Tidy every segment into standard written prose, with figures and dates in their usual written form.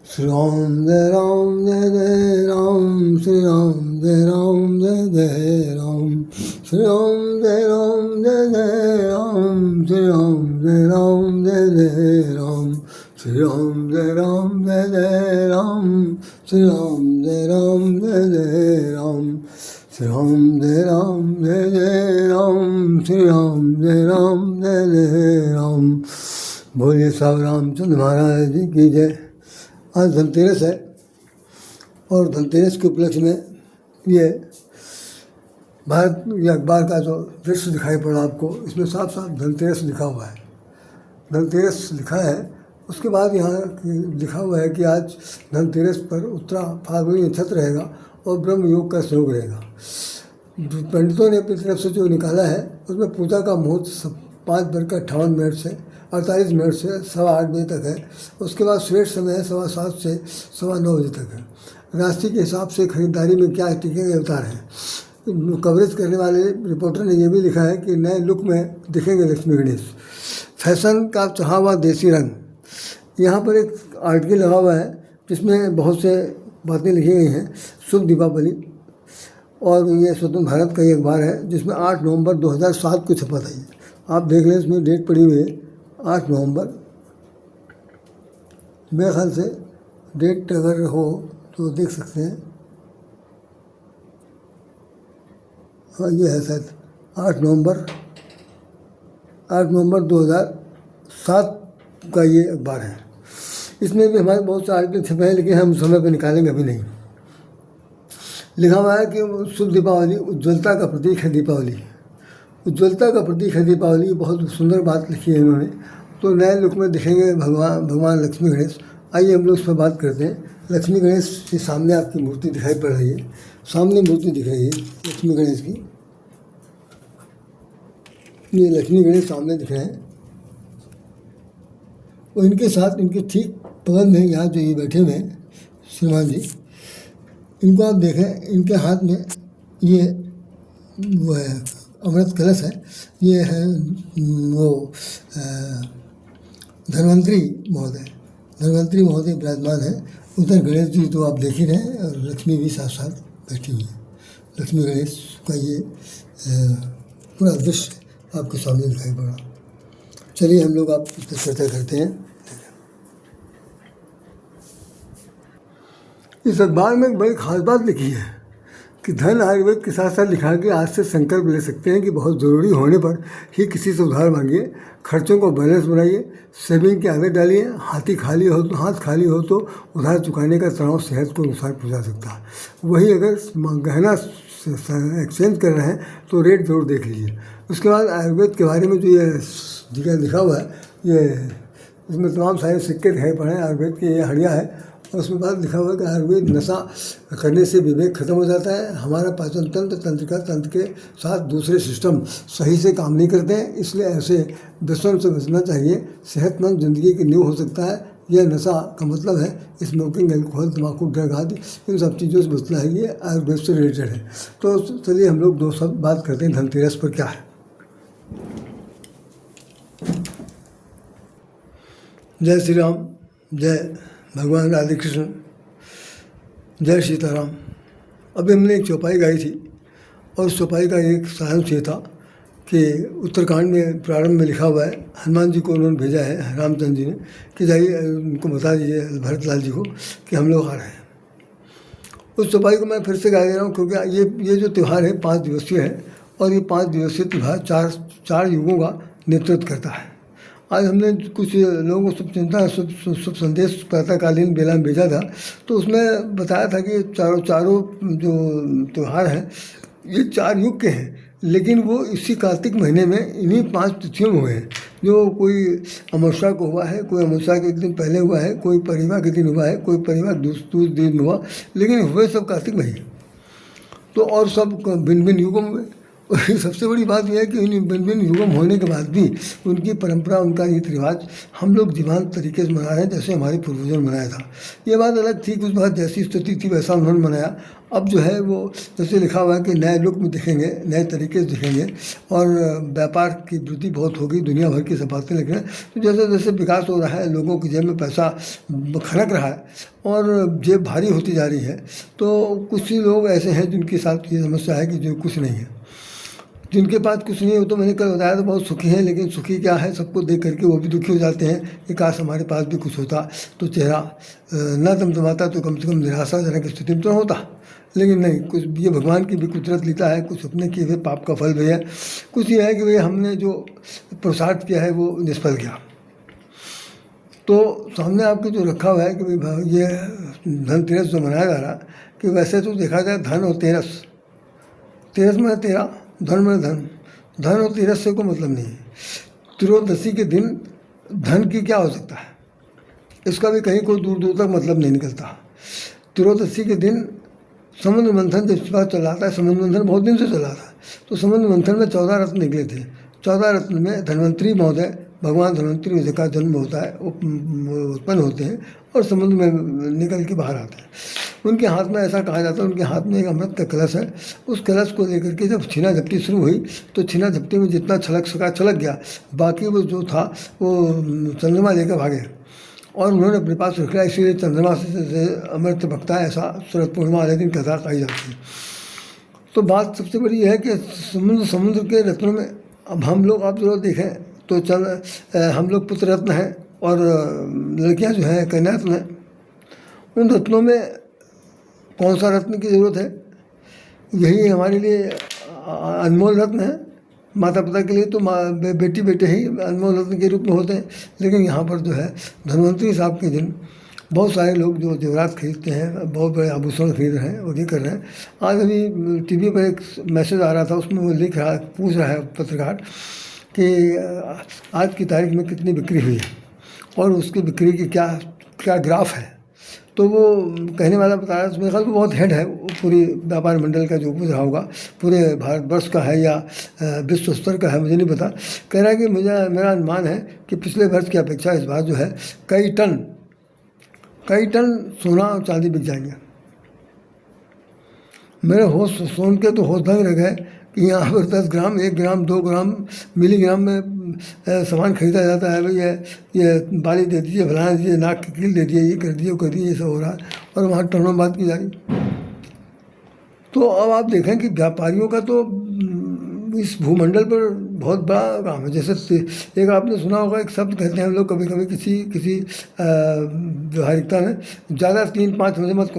श्री राम जय जय राम, श्री राम जय जय राम, श्री राम जय जय राम, श्री राम जय जय राम, श्री राम जय जय राम, श्री राम जय जय राम, श्री राम जय जय राम, श्री राम जय जय राम। बोलिए साहब रामचंद्र महाराज जी की जय। आज धनतेरस है और धनतेरस के उपलक्ष्य में ये भारत या अखबार का जो दृश्य दिखाई पड़ा आपको, इसमें साफ साफ धनतेरस लिखा हुआ है। धनतेरस लिखा है, उसके बाद यहाँ लिखा हुआ है कि आज धनतेरस पर उत्तरा फाल्गुनी नक्षत्र रहेगा और ब्रह्म योग का सहयोग रहेगा। पंडितों ने अपनी तरफ से जो निकाला है उसमें पूजा का मुहूर्त 5:58 से 48 मिनट से 8:15 बजे तक है। उसके बाद श्रेष्ठ समय है 7:15 से 9:15 बजे तक है। राशि के हिसाब से खरीदारी में क्या टिकेंगे अवतार हैं। कवरेज करने वाले रिपोर्टर ने यह भी लिखा है कि नए लुक में दिखेंगे लक्ष्मी गणेश। फैशन का चढ़ा हुआ देसी रंग, यहाँ पर एक आर्टिकल लगा हुआ है जिसमें बहुत से बातें लिखी गई हैं। शुभ दीपावली, और ये स्वतंत्र भारत का ये अखबार है जिसमें 8 नवंबर 2007 को छपा था। ये आप देख लें, इसमें डेट पड़ी हुई है 8 नवंबर। मेरे ख्याल से डेट अगर हो तो देख सकते हैं। हाँ, ये है शायद 8 नवंबर 2007 का ये अखबार है। इसमें भी हमारे बहुत से आर्टिकल छपे हैं, लेकिन हम समय पर निकालेंगे अभी नहीं। लिखा हुआ है कि शुभ दीपावली, उज्ज्वलता का प्रतीक है दीपावली। उज्ज्वलता का प्रतीक है दीपावली, बहुत सुंदर बात लिखी है इन्होंने। तो नए लुक में दिखेंगे भगवान लक्ष्मी गणेश। आइए हम लोग इस पर बात करते हैं। लक्ष्मी गणेश के सामने आपकी मूर्ति दिखाई पड़ रही है, सामने मूर्ति दिख रही है लक्ष्मी गणेश की। ये लक्ष्मी गणेश सामने दिख रहे हैं और इनके साथ इनके ठीक बगल में यहाँ जो ये बैठे हुए हैं श्रीमान जी, इनको आप देखें, इनके हाथ में ये वो है अमृत कलश है। ये है वो धन्वंतरी महोदय विराजमान है। उधर गणेश जी तो आप देख ही रहे हैं और लक्ष्मी भी साथ साथ बैठी हुई है। लक्ष्मी गणेश का ये पूरा दृश्य आपके सामने दिखाई पड़ा। चलिए हम लोग आप इस पर चर्चा करते हैं। इस अखबार में एक बड़ी खास बात लिखी है कि धन आयुर्वेद के साथ साथ लिखा कि आज से संकल्प ले सकते हैं कि बहुत ज़रूरी होने पर ही किसी से उधार मांगिए, खर्चों को बैलेंस बनाइए, सेविंग की आदत डालिए। हाथ खाली हो तो उधार चुकाने का तनाव सेहत को नुकसान पहुंचा सकता है। वही अगर गहना एक्सचेंज कर रहे हैं तो रेट जरूर देख लीजिए। उसके बाद आयुर्वेद के बारे में जो ये लिखा हुआ है, ये इसमें तमाम सारे सिक्के दिखाई पड़े हैं। आयुर्वेद की ये हड़िया है और उसमें बाद लिखा हुआ है कि आयुर्वेद नशा करने से विवेक खत्म हो जाता है। हमारा पाचन तंत्र के साथ दूसरे सिस्टम सही से काम नहीं करते हैं, इसलिए ऐसे व्यसन से बचना चाहिए। सेहतमंद जिंदगी की नींव हो सकता है यह नशा का मतलब है स्मोकिंग, अल्कोहल, तम्बाकू, ड्रग आदि इन सब चीज़ों से बचना है। ये आयुर्वेद से रिलेटेड है। तो चलिए हम लोग 2 शब्द बात करते हैं धनतेरस पर क्या है। जय श्री राम, जय भगवान राधे कृष्ण, जय सीताराम। अभी हमने एक चौपाई गाई थी और उस चौपाई का एक सारांश ये था कि उत्तरकांड में प्रारंभ में लिखा हुआ है, हनुमान जी को उन्होंने भेजा है रामचंद्र जी ने कि जाइए उनको बता दीजिए भरत लाल जी को कि हम लोग आ रहे हैं। उस चौपाई को मैं फिर से गा दे रहा हूँ क्योंकि ये जो त्यौहार है 5 दिवसीय है और ये 5 दिवसीय त्यौहार 4 युगों का नेतृत्व करता है। आज हमने कुछ लोगों को शुभ संदेश प्रातःकालीन बेला में भेजा था, तो उसमें बताया था कि चारों जो त्यौहार हैं ये 4 युग के हैं, लेकिन वो इसी कार्तिक महीने में इन्हीं 5 तिथियों में हुए हैं। जो कोई अमावस्या को हुआ है, कोई अमावस्या के एक दिन पहले हुआ है, कोई पूर्णिमा के दिन हुआ है, कोई पूर्णिमा दूसरे दिन हुआ, लेकिन हुए सब कार्तिक महीने। तो और सब भिन्न भिन्न युगों में। सबसे बड़ी बात यह है कि इन भिन्न युगम होने के बाद भी उनकी परंपरा, उनका रीति रिवाज हम लोग जीवंत तरीके से मना रहे हैं जैसे हमारे पूर्वजों ने मनाया था। ये बात अलग थी कि उस बात जैसी स्थिति थी वैसा उन्होंने मनाया। अब जो है वो जैसे लिखा हुआ है कि नए लुक में दिखेंगे, नए तरीके से दिखेंगे और व्यापार की वृद्धि बहुत होगी, दुनिया भर की सब बातें लिख रहे हैं। तो जैसे जैसे विकास हो रहा है, लोगों की जेब में पैसा खनक रहा है और जेब भारी होती जा रही है, तो कुछ ही लोग ऐसे हैं जिनके साथ ये समस्या है कि जो कुछ नहीं है, जिनके पास कुछ नहीं है। वो तो मैंने कल बताया तो बहुत सुखी हैं, लेकिन सुखी क्या है, सबको देख करके वो भी दुखी हो जाते हैं कि काश हमारे पास भी कुछ होता तो चेहरा न दमदमाता तो कम से कम निराशाजनक स्थिति में तो होता। लेकिन नहीं, कुछ ये भगवान की भी कुदरत लीला है, कुछ अपने किए हुए पाप का फल भी है। कुछ ये है कि भाई हमने जो पुरुषार्थ किया है वो निष्फल गया। तो सामने आपके जो रखा हुआ है कि भाई ये धनतेरस जो मनाया जा रहा, कि वैसे तो देखा जाए धन और तेरस, तेरस में तेरह, धन में धन, धन और तेरस से कोई मतलब नहीं है। त्रयोदशी के दिन धन की क्या हो सकता है, इसका भी कहीं कोई दूर दूर तक मतलब नहीं निकलता। त्रयोदशी के दिन समुद्र मंथन जब बात चल रहा था, समुद्र मंथन बहुत दिन से चल रहा था, तो समुद्र मंथन में 14 रत्न निकले थे। 14 रत्न में धन्वंतरी महोदय, भगवान धन्वंतरी जिनका जन्म होता है, उत्पन्न होते हैं और समुद्र में निकल के बाहर आते हैं। उनके हाथ में, ऐसा कहा जाता है, उनके हाथ में एक अमृत का कलश है। उस कलश को लेकर के जब छीना झपटी शुरू हुई तो छीना झपटी में जितना छलक सका छलक गया, बाकी वो जो था वो चंद्रमा लेकर भागे और उन्होंने अपने पास रख लिया। इसीलिए चंद्रमा से अमृत भक्ता है, ऐसा शरद पूर्णिमा वाले दिन कथा कही जाती है। तो बात सबसे बड़ी यह है कि समुद्र के रत्नों में अब हम लोग, आप जरूर देखें तो हम लोग पुत्र रत्न हैं और लड़कियां जो हैं कन्या रत्न हैं। उन रत्नों में कौन सा रत्न की ज़रूरत है? यही हमारे लिए अनमोल रत्न है। माता पिता के लिए तो बेटी बेटे ही अनमोल रत्न के रूप में होते हैं, लेकिन यहाँ पर जो है धन्वंतरी साहब के दिन बहुत सारे लोग जो जेवरात खरीदते हैं, बहुत बड़े आभूषण खरीद रहे हैं और ये कर रहे हैं। आज अभी टीवी पर एक मैसेज आ रहा था, उसमें वो लिख रहा, पूछ रहा है पत्रकार कि आज की तारीख में कितनी बिक्री हुई है और उसकी बिक्री की क्या क्या ग्राफ है। तो वो कहने वाला बता रहा है, मेरे ख्याल में बहुत हेड है पूरी व्यापार मंडल का, जो कुछ रहा होगा पूरे भारतवर्ष का है या विश्व स्तर का है, मुझे नहीं पता। कह रहा है कि मेरा अनुमान है कि पिछले वर्ष की अपेक्षा इस बार जो है कई टन सोना और चांदी बिक जाएंगे। मेरे होश सुन के तो होश भंग रह गए कि यहाँ पर 10 ग्राम, 1 ग्राम, 2 ग्राम मिलीग्राम में सामान खरीदा जाता है। भाई ये बाली दे दीजिए, फलाना दीजिए, नाक की कील दे दीजिए, ये कर दीजिए, वो कर दीजिए, ये सब हो रहा है और वहाँ टनों बात की जा रही। तो अब आप देखें कि व्यापारियों का तो इस भूमंडल पर बहुत बड़ा काम है। जैसे एक आपने सुना होगा, एक शब्द कहते हैं हम लोग कभी कभी किसी व्यवहारिकता में, ज़्यादा 3-5 मुझे मत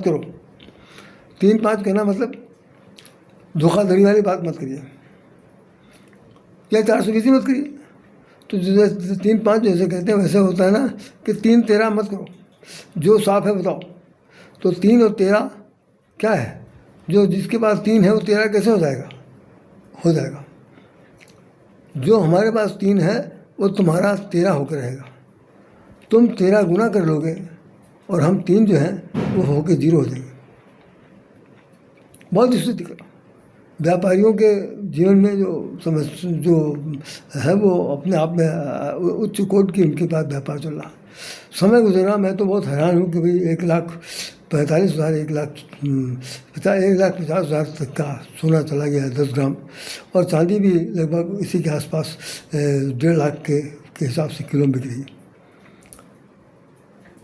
करो। 3-5 कहना मतलब धोखाधड़ी वाली बात मत करिए या 420 मत करिए। तो जैसे 3-5 जैसे कहते हैं वैसे होता है ना कि 3-13 मत करो, जो साफ है बताओ। तो 3 और 13 क्या है? जो जिसके पास 3 है वो 13 कैसे हो जाएगा? जो हमारे पास 3 है वो तुम्हारा 13 होकर रहेगा। तुम 13 गुना कर लोगे और हम 3 जो हैं वो होकर 0 हो जाएंगे। बहुत स्थिति का व्यापारियों के जीवन में जो समस्या जो है वो अपने आप में उच्च कोटि की उनके पास व्यापार चल रहा। समय गुजरा, मैं तो बहुत हैरान हूँ कि भाई 1,45,000, 1,50,000 तक का सोना चला गया है 10 ग्राम, और चांदी भी लगभग इसी के आसपास 1.5 लाख के हिसाब से किलो बिक रही है।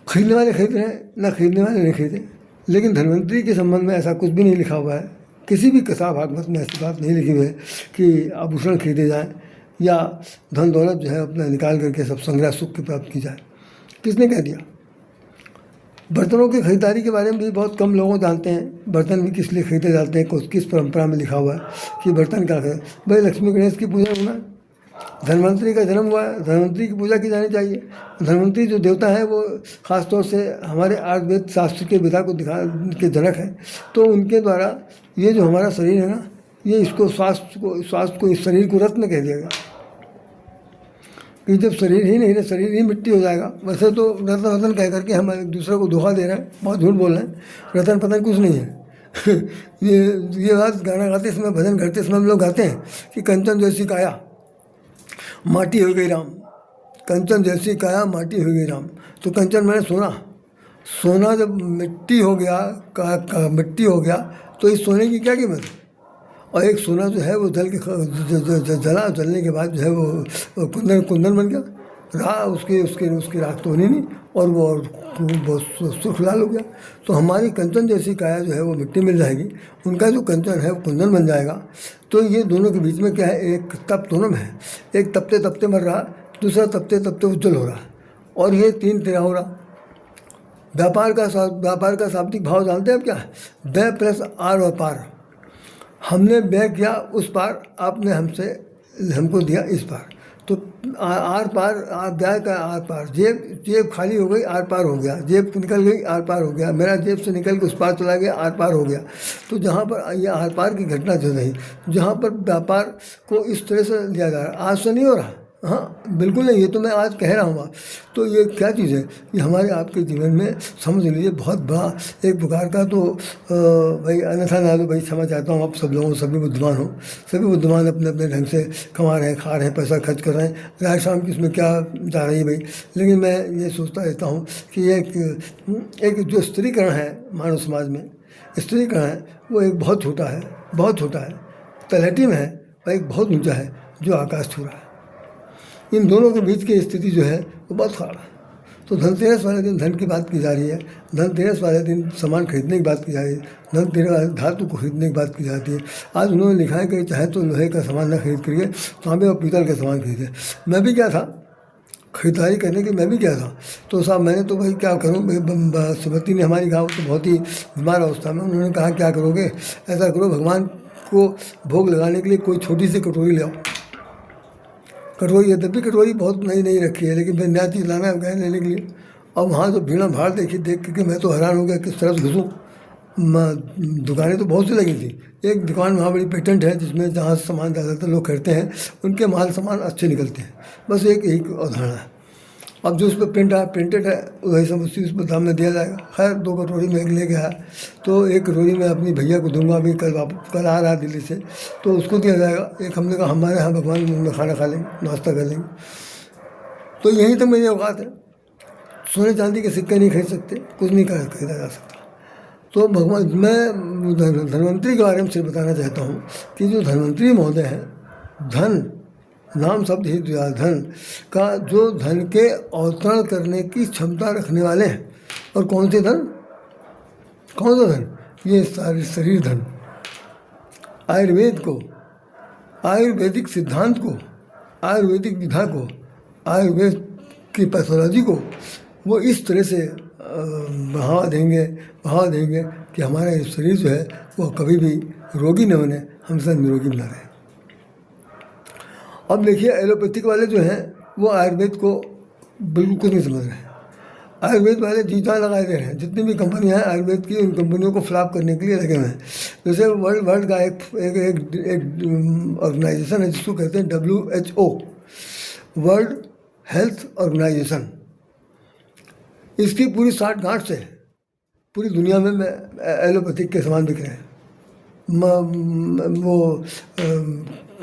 खरीदने वाले खरीद रहे हैं, ना खरीदने वाले नहीं खरीदे। लेकिन धन्वंतरी के संबंध में ऐसा कुछ भी नहीं लिखा हुआ है, किसी भी कथा भागवत में ऐसी बात नहीं लिखी हुई है कि आभूषण खरीदे जाएं या धन दौलत जो है अपना निकाल करके सब संग्रह सुख की प्राप्त की जाए। किसने कह दिया? बर्तनों की खरीदारी के बारे में भी बहुत कम लोग जानते हैं। बर्तन भी किस लिए खरीदे जाते हैं, किस परंपरा में लिखा हुआ है कि बर्तन क्या है। भाई लक्ष्मी गणेश की पूजा होना, धन्वंतरी का जन्म हुआ है, धन्वंतरी की पूजा की जानी चाहिए। धन्वंतरी जो देवता है वो ख़ास तौर से हमारे आयुर्वेद शास्त्र के विधा को दिखा के जनक है। तो उनके द्वारा ये जो हमारा शरीर है ना, ये इसको स्वास्थ्य को इस शरीर को रत्न कह दिया गया कि जब शरीर ही नहीं है, शरीर ही मिट्टी हो जाएगा। वैसे तो रत्न कह करके हम एक दूसरे को धोखा दे रहे हैं, बहुत झूठ बोल रहे हैं। रतन पतन कुछ नहीं है, ये बात गाना गाते समय, भजन करते समय हम लोग गाते हैं कि कंचन जैसी काया माटी हो गई राम, कंचन जैसी काया माटी हो गई राम। तो कंचन मैंने सोना, सोना जब मिट्टी हो गया, मिट्टी हो गया तो इस सोने की क्या कीमत है। और एक सोना जो है वो जल के जलने के बाद जो है वो कुंदन कुंदन बन गया, रहा उसकी उसकी उसकी राख तो होनी नहीं, और वो बहुत सुख लाल हो गया। तो हमारी कंचन जैसी काया जो है वो मिट्टी मिल जाएगी, उनका जो कंचन है वो कुंदन बन जाएगा। तो ये दोनों के बीच में क्या है, एक तप दोनों में है, एक तपते तपते मर रहा, दूसरा तपते तपते उज्जवल हो रहा, और ये तीन तेरा हो रहा। व्यापार का शाब्दिक भाव जानते हैं आप क्या है, व्यय प्लस आर और पार। हमने व्यय किया उस पार, आपने हमको दिया इस पार। तो आर पार, व्यय का आर पार, जेब खाली हो गई, आर पार हो गया, जेब निकल गई, आर पार हो गया, मेरा जेब से निकल के उस पार चला गया, आर पार हो गया। तो जहाँ पर ये आर पार की घटना चल रही, जहाँ पर व्यापार को इस तरह से लिया जा रहा है, आज से नहीं हो रहा, हाँ बिल्कुल नहीं, ये तो मैं आज कह रहा हूँ। तो ये क्या चीज़ है, ये हमारे आपके जीवन में समझ लीजिए बहुत बड़ा एक प्रकार का, तो भाई अन्यथा ना लो भाई, क्षमा चाहता हूँ आप सब लोगों, सभी बुद्धिमान हो, सभी बुद्धिमान अपने अपने ढंग से कमा रहे हैं, खा रहे हैं, पैसा खर्च कर रहे हैं, रात शाम की इसमें क्या जा रही है भाई। लेकिन मैं ये सोचता रहता हूँ कि एक जो स्त्रीकरण है मानव समाज में, स्त्रीकरण है वो एक बहुत छोटा है, बहुत छोटा है, तलहटी में है, और एक बहुत ऊँचा है जो आकाश छू रहा है। इन दोनों के बीच की स्थिति जो है वो बहुत ख़राब है। तो धनतेरस वाले दिन धन की बात की जा रही है, धनतेरस वाले दिन सामान खरीदने की बात की जा रही है, धनतेरस धातु को खरीदने की बात की जाती है। आज उन्होंने लिखा है कि चाहे तो लोहे का सामान न खरीद करिए, तांबे और पीतल का सामान खरीदिए। मैं भी क्या था, खरीदारी करने की मैं भी क्या था, तो साहब मैंने तो भाई क्या करूँ, श्रीमती ने हमारी कहा, तो बहुत ही बीमार अवस्था में, उन्होंने कहा क्या करोगे, ऐसा करो भगवान को भोग लगाने के लिए कोई छोटी सी कटोरी ले आओ। कटोरी है, तब भी कटोरी बहुत नई नई रखी है, लेकिन फिर नया चीज़ लाना है गए लेने के लिए। अब वहाँ जो भीड़ भाड़ देखी, देख के मैं तो हैरान हो गया किस तरह से घुसूँ। दुकानें तो बहुत सी लगी थी, एक दुकान वहाँ बड़ी पेटेंट है जिसमें जहाँ सामान ज़्यादातर लोग खरीदते हैं, उनके माल सामान अच्छे निकलते हैं, बस एक उदाहरण है। अब जो उस पर प्रिंटेड है वही सब उसी उस पर दाम में दिया जाएगा। खैर 2 कटोरी में एक ले गया, तो एक कटोरी मैं अपनी भैया को दूंगा, अभी कल आ रहा दिल्ली से, तो उसको दिया जाएगा। एक हमने कहा हमारे यहाँ भगवान में खाना खा लेंगे, नाश्ता कर लेंगे। तो यही तो मेरी औकात है, सोने चांदी के सिक्के नहीं खरीद सकते, कुछ नहीं खरीदा जा सकता। तो भगवान, मैं धन्वंतरी के बारे में सिर्फ बताना चाहता हूँ कि जो धन्वंतरी महोदय हैं, धन नाम शब्द ही दिया, धन का जो धन के अवतरण करने की क्षमता रखने वाले हैं। और कौन से धन, कौन सा धन, ये सारे शरीर धन, आयुर्वेद को, आयुर्वेदिक सिद्धांत को, आयुर्वेदिक विधा को, आयुर्वेद की पैथोलॉजी को वो इस तरह से बढ़ावा देंगे कि हमारा ये शरीर जो है वो कभी भी रोगी न बने, हम सब निरोगी बना रहे। अब देखिए एलोपैथिक वाले जो हैं वो आयुर्वेद को बिल्कुल कुछ नहीं समझ रहे हैं। आयुर्वेद वाले जी जान लगाए दे रहे हैं, जितनी भी कंपनियां हैं आयुर्वेद की, उन कंपनियों को फ्लॉप करने के लिए लगे हुए हैं। जैसे वर्ल्ड का एक ऑर्गेनाइजेशन है जिसको कहते हैं WHO, वर्ल्ड हेल्थ ऑर्गेनाइजेशन। इसकी पूरी 60 गांठ से पूरी दुनिया में एलोपैथिक के सामान बिक रहे हैं। वो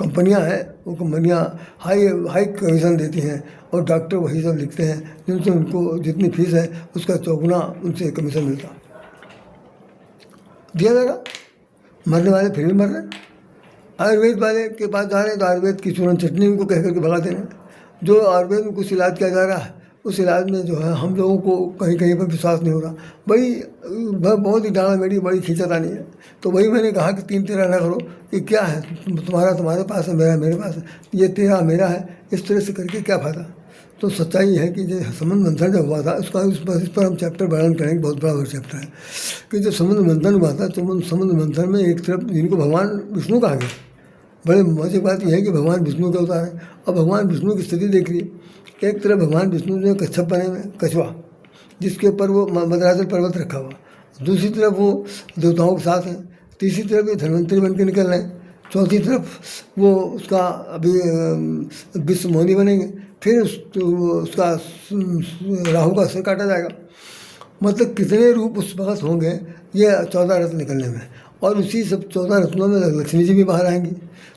कंपनियां हैं, वो कंपनियां हाई कमीशन देती हैं, और डॉक्टर वही सब लिखते हैं जिनसे उनको जितनी फीस है उसका 4 गुना उनसे कमीशन मिलता दिया जाएगा। मरने वाले फिर भी मर रहे हैं। आयुर्वेद वाले के पास जा रहे हैं तो आयुर्वेद की चूरन चटनी उनको कह करके भगा दे रहे हैं। जो आयुर्वेद में कुछ इलाज किया जा रहा है, उस इलाज में जो है हम लोगों को कहीं कहीं पर विश्वास नहीं हो रहा। बहुत ही डाला मेरी बड़ी खींचतानी है। तो वही मैंने कहा कि 3 तेरा ना करो, कि क्या है, तुम्हारा तुम्हारे पास है, मेरा मेरे पास है, ये तेरा मेरा है, इस तरह से करके क्या फ़ायदा। तो सच्चाई है कि जो संबंध मंथन जब हुआ था, इस पर हम चैप्टर वर्णन करेंगे, बहुत बड़ा चैप्टर है कि जब संबंध मंथन हुआ था, तो संबंध मंथन में एक तरफ जिनको भगवान विष्णु कहा गया, बड़े मजे की बात यह है कि भगवान विष्णु के अवतार है। अब भगवान विष्णु की स्थिति देख ली, एक तरफ भगवान विष्णु ने कच्छप बने में कछुआ, जिसके ऊपर वो मदराचल पर्वत रखा हुआ, दूसरी तरफ वो देवताओं के साथ हैं, तीसरी तरफ ये धन्वंतरी बन के निकल रहे हैं, चौथी तरफ वो उसका अभी विश्व मोहिनी बनेंगे, फिर उसका राहु का सिर काटा जाएगा। मतलब कितने रूप उस वक्त होंगे ये 14 रत्न निकलने में। और उसी सब 14 रत्नों में लक्ष्मी जी भी बाहर आएंगी।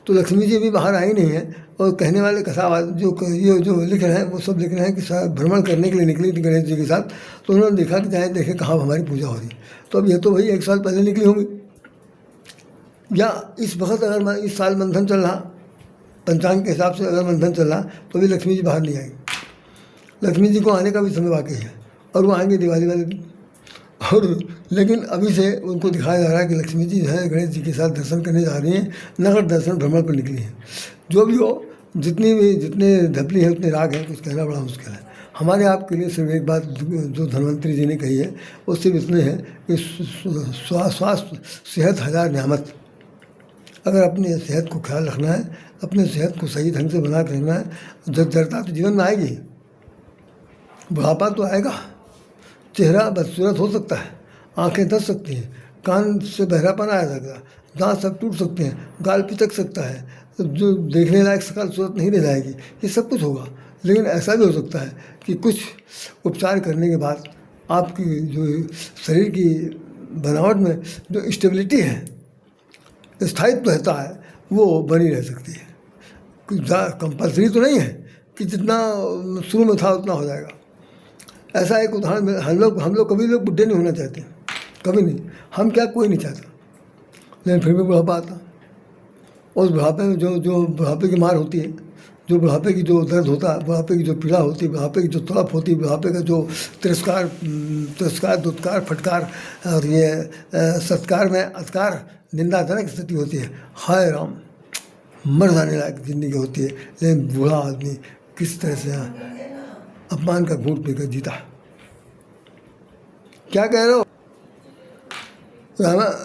तो लक्ष्मी जी भी बाहर आई नहीं है। और कहने वाले कथावाद ये जो लिख रहे हैं वो सब लिख रहे हैं कि भ्रमण करने के लिए निकली थी गणेश जी के साथ। तो उन्होंने देखा कि जाए देखे कहाँ हमारी पूजा हो रही। तो अब ये तो भाई 1 साल पहले निकली होंगी, या इस वक्त अगर इस साल मंथन चल रहा, पंचांग के हिसाब से अगर मंथन चल रहा, तो भी लक्ष्मी जी बाहर नहीं आएगी। लक्ष्मी जी को आने का भी समय बाकी है, और वो आएंगे दिवाली वाले दिन। और लेकिन अभी से उनको दिखाया जा रहा है कि लक्ष्मी जी जो है गणेश जी के साथ दर्शन करने जा रही हैं, नगर दर्शन भ्रमण पर निकली हैं। जो भी हो, जितने धपली हैं उतने राग हैं, कुछ कहना बड़ा मुश्किल है। हमारे आपके लिए सिर्फ एक बात जो धन्वंतरी जी ने कही है वो सिर्फ इतने है कि स्वास्थ्य सेहत 1000 नियामत। अगर अपनी सेहत को ख्याल रखना है, अपने सेहत को सही ढंग से बना के रखना है, जड़ता तो जीवन में आएगी, बुढ़ापा तो आएगा, चेहरा बदसूरत हो सकता है, आंखें धस सकती हैं, कान से बहरापन आ सकता है, दांत सब टूट सकते हैं, गाल पिचक सकता है, जो देखने लायक सकल सूरत नहीं रह जाएगी, ये सब कुछ होगा। लेकिन ऐसा भी हो सकता है कि कुछ उपचार करने के बाद आपकी जो शरीर की बनावट में जो स्टेबिलिटी है, स्थायित्व रहता है, वो बनी रह सकती है। कंपल्सरी तो नहीं है कि जितना शुरू में था उतना हो जाएगा। ऐसा एक उदाहरण, हम लोग कभी लोग बुढ़े नहीं होना चाहते, कभी नहीं। हम क्या, कोई नहीं चाहता, लेकिन फिर भी बुढ़ापा आता। और उस बुढ़ापे में जो बुढ़ापे की मार होती है, जो बुढ़ापे की जो दर्द होता है, बुढ़ापे की जो पीड़ा होती है, बुढ़ापे की जो तड़प होती है, बुढ़ापे का जो तिरस्कार दुत्कार फटकार और ये सत्कार में अत्कार निंदाजनक स्थिति होती है। हाय राम, मर जाने लायक जिंदगी होती है। लेकिन बूढ़ा आदमी किस तरह से अपमान का घूंट पीकर जीता। क्या कह रहे हो?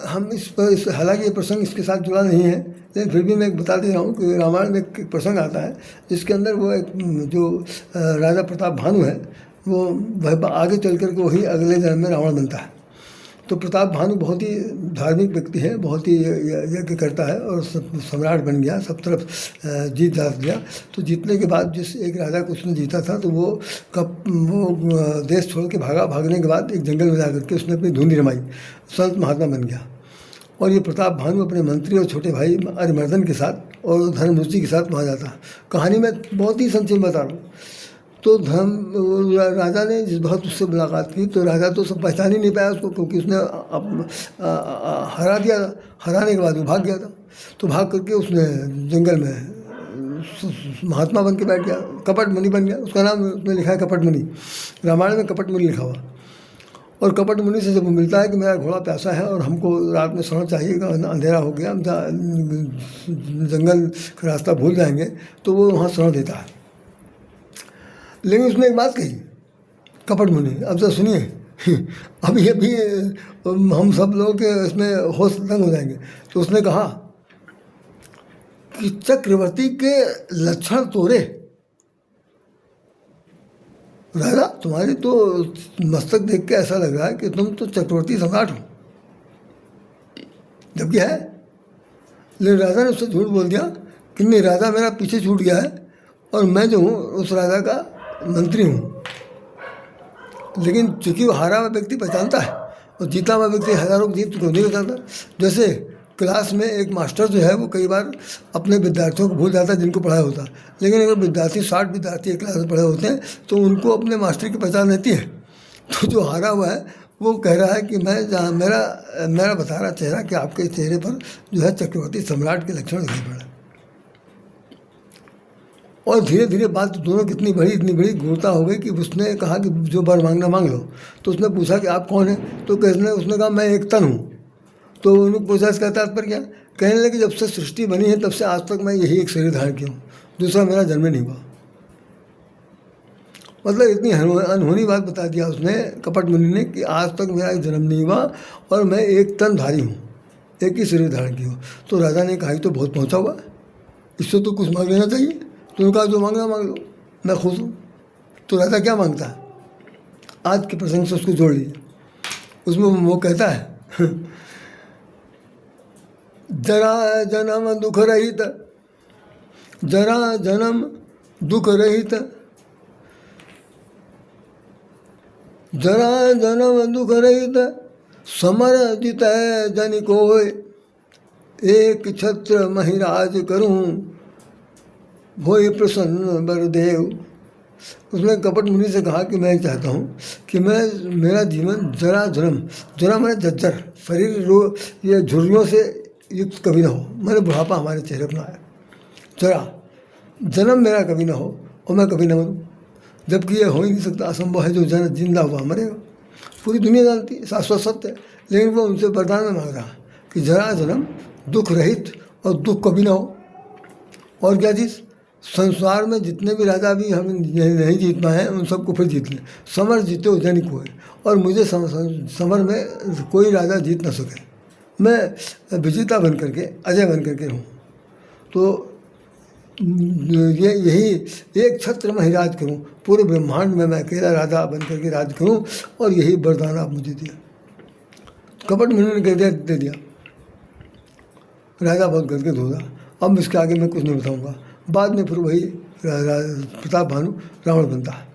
हम इस हालांकि ये प्रसंग इसके साथ जुड़ा नहीं है, लेकिन फिर भी मैं बता दे रहा हूँ कि रामायण में एक प्रसंग आता है जिसके अंदर वो एक जो राजा प्रताप भानु है, वो वह आगे चल कर के वही अगले जन्म में रावण बनता है। तो प्रताप भानु बहुत ही धार्मिक व्यक्ति है, बहुत ही यज्ञ करता है और सम्राट बन गया, सब तरफ जीत जात गया। तो जीतने के बाद जिस एक राजा को उसने जीता था, तो वो देश छोड़ के भागने के बाद एक जंगल में जाकर के उसने अपनी धुंधी रमाई, संत महात्मा बन गया। और ये प्रताप भानु अपने मंत्री और छोटे भाई अरिमर्दन के साथ और धर्मरुचि के साथ वहाँ जाता। कहानी में बहुत ही संक्षेप बता रहा हूँ। तो राजा ने जिस वक्त उससे मुलाकात की, तो राजा तो सब पहचान ही नहीं पाया उसको, क्योंकि उसने हरा दिया। हराने के बाद वो भाग गया था। तो भाग करके उसने जंगल में महात्मा बन के बैठ गया, कपट मुनि बन गया। उसका नाम उसने लिखा है कपट मुनि, रामायण में कपट मुनि लिखा हुआ। और कपट मुनि से जब मिलता है कि मेरा घोड़ा प्यासा है और हमको रात में सोना चाहिए, अंधेरा हो गया, हम जंगल का रास्ता भूल जाएंगे, तो वो वहाँ सोना देता है। लेकिन उसने एक बात कही कपट मुनि, अब तो सुनिए अभी हम सब लोग इसमें होश तंग हो जाएंगे। तो उसने कहा कि चक्रवर्ती के लक्षण तोरे, राजा तुम्हारी तो मस्तक देख के ऐसा लग रहा है कि तुम तो चक्रवर्ती सम्राट हो, जबकि है। लेकिन राजा ने उससे झूठ बोल दिया कि नहीं, राजा मेरा पीछे छूट गया है और मैं जो हूँ उस राजा का मंत्री हूँ। लेकिन चूंकि वो हारा हुआ व्यक्ति पहचानता है और जीता हुआ व्यक्ति हजारों की जीत को नहीं पहचानता। जैसे क्लास में एक मास्टर जो है वो कई बार अपने विद्यार्थियों को भूल जाता है जिनको पढ़ाया होता है, लेकिन अगर विद्यार्थी 60 विद्यार्थी एक क्लास में पढ़े होते हैं तो उनको अपने मास्टर की पहचान रहती है। तो जो हारा हुआ है वो कह रहा है कि मैं जहाँ मेरा बता रहा चेहरा कि आपके चेहरे पर जो है चक्रवर्ती सम्राट के लक्षण दिखाई पड़ रहे। और धीरे धीरे बात दोनों की इतनी बड़ी गूढ़ता हो गई कि उसने कहा कि जो वर मांगना मांग लो। तो उसने पूछा कि आप कौन हैं? तो उसने कहा मैं एक तन हूँ। तो उन्होंने पूछा इसका तात्पर्य क्या? कहने लगे जब से सृष्टि बनी है तब से आज तक मैं यही एक शरीर धारण किया हूँ, दूसरा मेरा जन्म नहीं हुआ। मतलब इतनी अनहोनी बात बता दिया उसने कपट मुनि ने कि आज तक मेरा एक जन्म नहीं हुआ और मैं एक तन धारी हूँ, एक ही शरीर धारण की हूँ। तो राजा ने कहा तो बहुत पहुँचा हुआ, इससे तो कुछ मांग लेना चाहिए। तो उन्होंने कहा जो मांगना मांग लो, मैं खुश हूँ। तो राजा क्या मांगता है? आज के प्रसंग से उसको जोड़ लीजिए। उसमें वो कहता है जरा जन्म दुख रहित, जरा जन्म दुख रहित, जरा जन्म दुख रहित समर जितै जन कोय, एक छत्र महिराज करूं होय प्रसन्न बरदेव। उसने कपट मुनि से कहा कि मैं चाहता हूँ कि मेरा जीवन जरा जन्म, जरा मैंने जज्जर शरीर ये झुर्रियों से युक्त कभी ना हो, मैंने बुढ़ापा हमारे चेहरे पर ना आए, जरा जन्म मेरा कभी ना हो और मैं कभी ना मरूँ, जबकि ये हो ही नहीं सकता, असंभव है। जो जन जिंदा हुआ मरेगा, पूरी दुनिया जानती है, शाश्वत सत्य है। लेकिन वो उनसे वरदान में मांग रहा कि जरा जन्म दुख रहित और दुख कभी ना हो। और क्या चीज़, संसार में जितने भी राजा भी हम नहीं जीत पाए हैं उन सबको फिर जीत लें, समर जीते जन कोय, और मुझे समर में कोई राजा जीत ना सके, मैं विजेता बन करके अजय बन करके हूँ। तो ये यही एक छत्र में ही राज करूँ, पूरे ब्रह्मांड में मैं अकेला राजा बन करके राज करूँ, और यही वरदान आप मुझे दिया। कपट मुनि ने दे दिया। राजा बहुत गदगद होगा, अब इसके आगे मैं कुछ नहीं बताऊँगा। बाद में फिर वही प्रताप भानु रावण बनता है।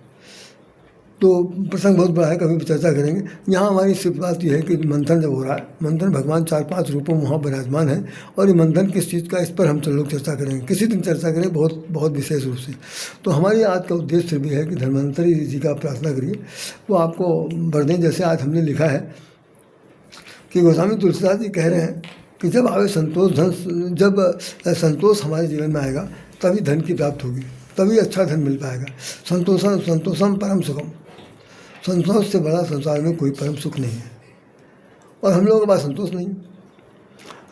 तो प्रसंग बहुत बड़ा है, कभी भी चर्चा करेंगे। यहाँ हमारी सिर्फ बात यह है कि मंथन जब हो रहा है, मंथन भगवान 4-5 रूपों में वहाँ विराजमान है, और ये मंथन किस चीज़ का, इस पर हम लोग चर्चा करेंगे, किसी दिन चर्चा करें बहुत बहुत विशेष रूप से। तो हमारी आज का उद्देश्य भी है कि धन्वंतरि जी का प्रार्थना करिए, वो आपको वर दें। जैसे आज हमने लिखा है कि गोस्वामी तुलसीदास जी कह रहे हैं कि जब आवे संतोष, धन जब संतोष हमारे जीवन में आएगा तभी धन की प्राप्ति होगी, तभी अच्छा धन मिल पाएगा। संतोषम परम सुखम, संतोष से बड़ा संसार में कोई परम सुख नहीं है, और हम लोगों के पास संतोष नहीं।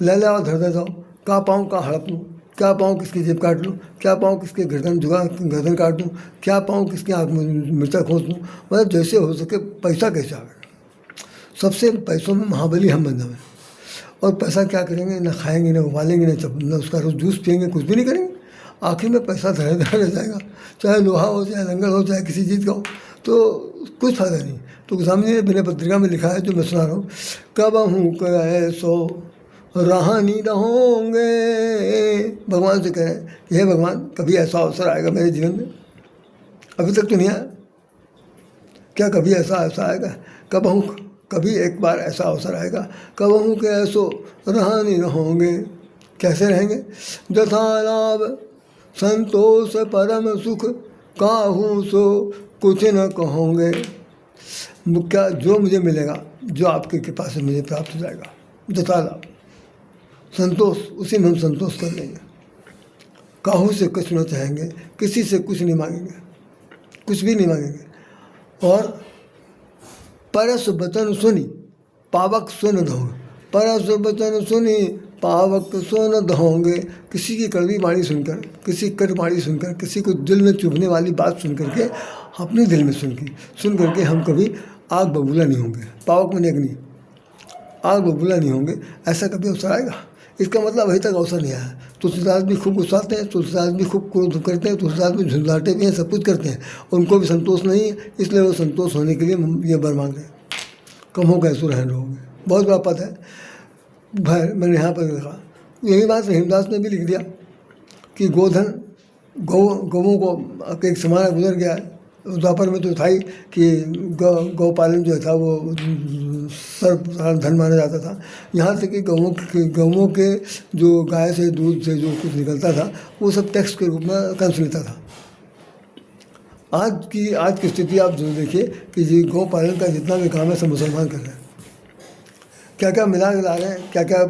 ले ले और धर दे जाओ, क्या पाऊँ क्या हड़प लूँ, क्या पाऊँ किसकी जेब काट लूँ, क्या पाऊँ किसके गर्दन काट दूँ, क्या पाऊँ किसकी आँख में मिर्चा खोस दूँ। मतलब जैसे हो सके पैसा कैसे आएगा, सबसे पैसों में महाबली हम बन जाए। और पैसा क्या करेंगे, ना खाएंगे, ना उबालेंगे, ना उसका रोज जूस पियेंगे, कुछ भी नहीं करेंगे। आखिर में पैसा धरे धरे रह जाएगा, चाहे लोहा हो, चाहे लंगर हो, चाहे किसी चीज़ का हो, तो कुछ फायदा नहीं। तो गोस्वामी जी ने विनय पत्रिका में लिखा है, जो मैं सुना रहा हूँ, कब हूँ कैसो रहानी रहोगे। भगवान से कह रहे हैं कि हे भगवान, कभी ऐसा अवसर आएगा मेरे जीवन में, अभी तक तो नहीं आया, क्या कभी ऐसा आएगा? कब हूँ, कभी एक बार ऐसा अवसर आएगा, कब हूँ कि ऐसो रहानी रहोगे। कैसे रहेंगे? जथा लाभ संतोष परम सुख, काहू सो कुछ न कहोगे। क्या जो मुझे मिलेगा, जो आपकी कृपा से मुझे प्राप्त हो जाएगा, जथा लाभ संतोष, उसी में हम संतोष कर लेंगे। काहू से कुछ न चाहेंगे, किसी से कुछ नहीं मांगेंगे, कुछ भी नहीं मांगेंगे। और परस वचन सुनी पावक सुन दहोगे, परस वचन सुनी पावक सुन दहोगे। किसी की कड़वी वाणी सुनकर, किसी कट वाणी सुनकर, किसी को दिल में चुभने वाली बात सुन करके, अपने दिल में सुन करके हम कभी आग बबूला नहीं होंगे। पावक में अग्नि, आग बबूला नहीं होंगे, ऐसा कभी अवसर आएगा? इसका मतलब अभी तक अवसर नहीं आया। तुलसीदास भी खूब गुस्साते हैं, तुलसीदास भी खूब क्रोध करते हैं, तुलसीदास भी झुंझलाते भी हैं, सब कुछ करते हैं, उनको भी संतोष नहीं है। इसलिए वो संतोष होने के लिए ये वर मांग रहे हैं, कम हो कैसो रहन रहोगे। बहुत बड़ा पद है भाई, मैंने यहाँ पर लिखा। यही बात रहीमदास ने भी लिख दिया कि गोधन गौों को एक ज़माना गुजर गया है, द्वापर में तो था ही कि गौपालन जो था वो सर्व धन माना जाता था। यहाँ तक कि गौों के जो गाय से दूध से जो कुछ निकलता था वो सब टैक्स के रूप में कंस लेता था। आज की स्थिति आप जो देखिए कि जी गौपालन का जितना भी काम है सब मुसलमान कर रहे हैं, क्या क्या मिला रहे हैं, क्या क्या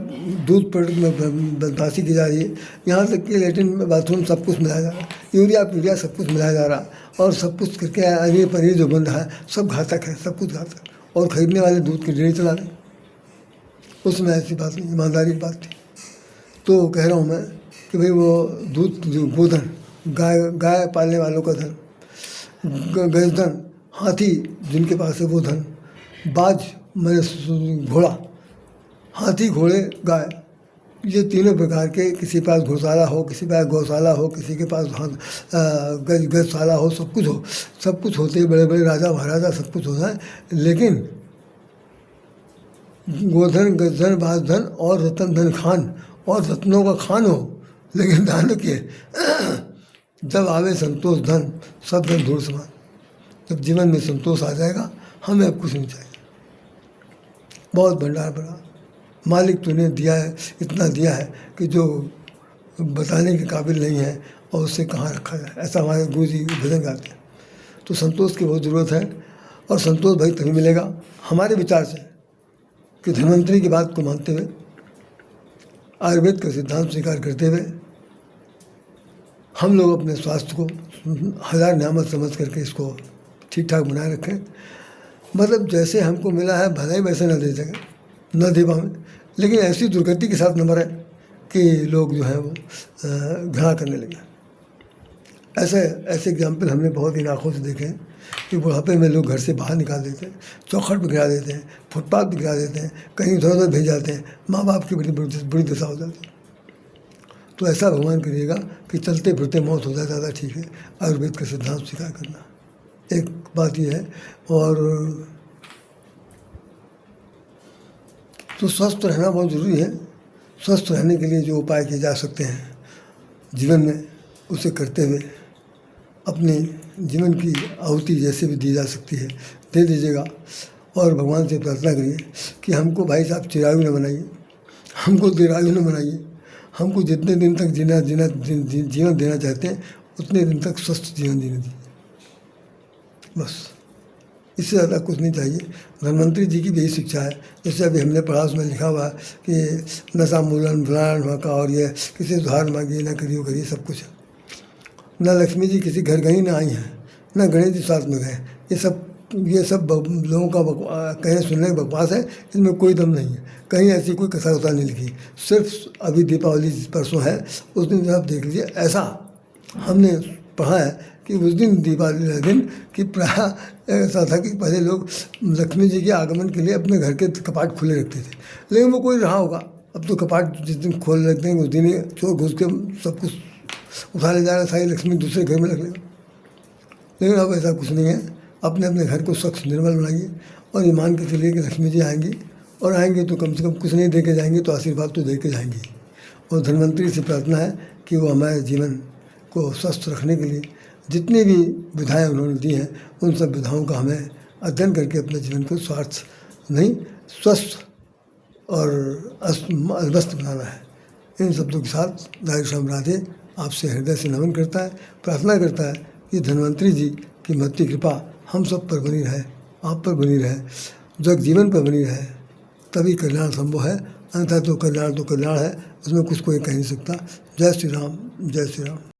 दूध प्रोडक्ट में बदमाशी की जा रही है। यहाँ तक कि लेटरिन बाथरूम सब कुछ मिलाया जा रहा है, यूरिया सब कुछ मिलाया जा रहा है, और सब कुछ करके पनीर जो बन रहा है सब घातक है, सब कुछ घातक। और ख़रीदने वाले दूध की डेयरी चला रहे हैं, उसमें ऐसी बात नहीं, ईमानदारी की बात थी। तो कह रहा हूँ मैं कि भाई वो दूध जो गोधन, गाय पालने वालों का धन, गजधन, हाथी जिनके पास है वो धन, बाज मैंने घोड़ा, हाथी घोड़े गाय, ये तीनों प्रकार के, किसी के पास घोड़शाला हो, किसी के पास गौशाला हो, किसी के पास गजशाला हो, सब कुछ होते हैं, बड़े बड़े राजा महाराजा सब कुछ होता है। लेकिन गोधन गजधन बाजधन और रतन धन खान, और रत्नों का खान हो, लेकिन ध्यान रखिए जब आवे संतोष धन सब धन धूल समान। जब जीवन में संतोष आ जाएगा हमें अब कुछ नहीं चाहिए। बहुत भंडार भरा, मालिक तूने दिया है, इतना दिया है कि जो बताने के काबिल नहीं है और उससे कहाँ रखा जाए। ऐसा हमारे गुरु जी भजन गाते हैं। तो संतोष की बहुत ज़रूरत है, और संतोष भाई तभी मिलेगा हमारे विचार से कि धन्वंतरि की बात को मानते हुए, आयुर्वेद का सिद्धांत स्वीकार करते हुए हम लोग अपने स्वास्थ्य को हज़ार नेमत समझ करके इसको ठीक ठाक बनाए रखें। मतलब जैसे हमको मिला है भले ही वैसे न दे सकें, न दे पाएं, लेकिन ऐसी दुर्गति के साथ न मरें कि लोग जो है वो घृणा करने लगे। ऐसे एग्जाम्पल हमने बहुत इन आँखों से देखे हैं कि बुढ़ापे में लोग घर से बाहर निकाल देते हैं, चौखट पर गिरा देते हैं, फुटपाथ पर गिरा देते हैं, कहीं इधर उधर भेज जाते हैं, माँ बाप की बुरी दशा हो जाती है। तो ऐसा भगवान करिएगा कि चलते फिरते मौत हो जाए, ज़्यादा ठीक है। आयुर्वेद का सिद्धांत स्वीकार करना एक बात यह है। और तो स्वस्थ रहना बहुत ज़रूरी है। स्वस्थ रहने के लिए जो उपाय किए जा सकते हैं जीवन में, उसे करते हुए अपने जीवन की आहुति जैसे भी दी जा सकती है दे दीजिएगा। और भगवान से प्रार्थना करिए कि हमको भाई साहब चिरायु न बनाइए, हमको दीर्घायु न बनाइए। हमको जितने दिन तक जीवन देना चाहते हैं उतने दिन तक स्वस्थ जीवन जीने दीजिए, बस। इससे ज़्यादा कुछ नहीं चाहिए। धन्वंतरि जी की भी यही शिक्षा है। जैसे अभी हमने पढ़ा, उसमें लिखा हुआ है कि नशा मूलन फलान का, और ये किसी उधार मांगिए, न करियो करिए, सब कुछ है। न लक्ष्मी जी किसी घर गई न आई हैं, न गणेश जी साथ में गए। ये सब लोगों का कहीं सुनने का बकवास है, इसमें कोई दम नहीं है। कहीं ऐसी कोई कथा वथा नहीं लिखी। सिर्फ अभी दीपावली परसों है, उस दिन आप देख लीजिए, ऐसा हमने पढ़ा है कि उस दिन दीपावली के दिन कि प्राय ऐसा था कि पहले लोग लक्ष्मी जी के आगमन के लिए अपने घर के कपाट खुले रखते थे, लेकिन वो कोई रहा होगा। अब तो कपाट जिस दिन खोल रखते हैं उस दिन ही चोर घुस के सब कुछ उठा ले जाएगा, सारी लक्ष्मी दूसरे घर में रख लेगा। लेकिन अब ऐसा कुछ नहीं है। अपने अपने घर को स्वच्छ निर्मल बनाइए और ये मान के चलिए कि लक्ष्मी जी आएंगी, और आएंगे तो कम से कम कुछ नहीं दे के जाएंगे तो आशीर्वाद तो दे के जाएंगी। और धन्वंतरि से प्रार्थना है कि वो हमारे जीवन को स्वस्थ रखने के लिए जितनी भी विधाएँ उन्होंने दी हैं, उन सब विधाओं का हमें अध्ययन करके अपने जीवन को स्वार्थ नहीं, स्वस्थ और अस्वस्थ बनाना है। इन शब्दों के साथ राधे श्याम राधे आपसे हृदय से नमन करता है, प्रार्थना करता है कि धन्वंतरि जी की महती कृपा हम सब पर बनी रहे, आप पर बनी रहे, जग जीवन पर बनी रहे, तभी कल्याण संभव है। अन्यथा तो कल्याण है, उसमें कुछ कोई कह नहीं सकता। जय श्री राम, जय श्री राम।